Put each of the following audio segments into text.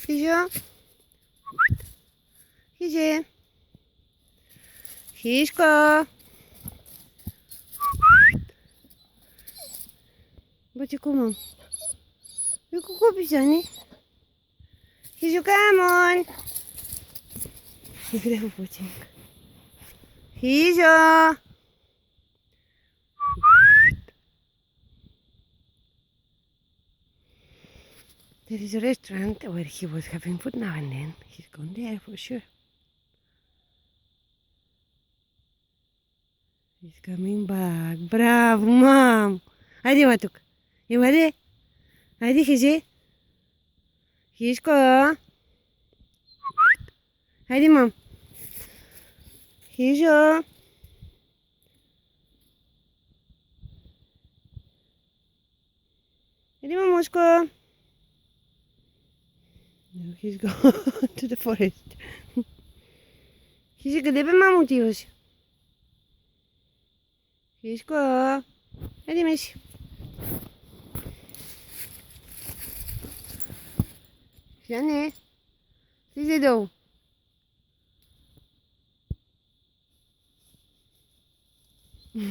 Hijo. Hijo. Hiszko. Bochko, mom. You could go beside Hijo, come on. Look at that watching. Hijo. There is a restaurant where he was having food now and then. He's gone there for sure. He's coming back. Bravo, mom. Hadi Matuk. You ready? Hadi Hizi. Hiszko. Hadi mom. Hijo. Hadi mamushko. No, he's gone to the forest. Hizi, kde by mamu ti už? Hiszko. Hadi myš. Žane. Ty zjedou.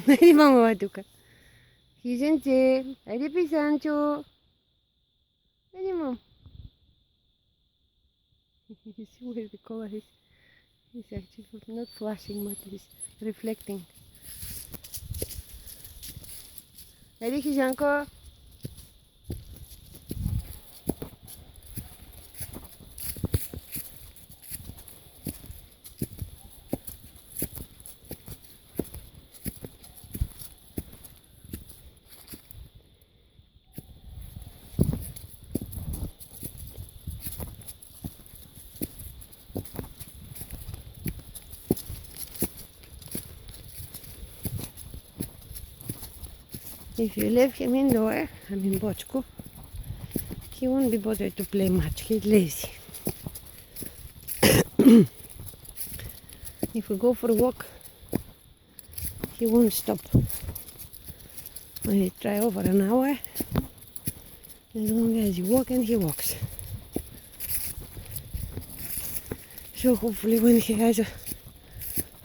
Hadi mamu Matuka. Hizence. Hadi pisancho. Hadi mom. You see where the color is? It's actually not flashing, but it's reflecting. Hadi Hizanko. If you leave him indoor, I'm in Bochko, he won't be bothered to play much. He's lazy. If we go for a walk, he won't stop. I try over an hour. As long as you walk and he walks. So hopefully when he has a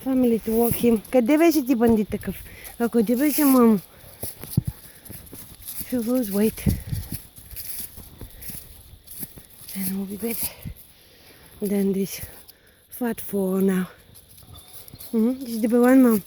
family to walk him. Къде беше ти бандит такъв? Ако ти беше мамо. He'll lose weight and we'll be better than this fat four now. This is the one, mom.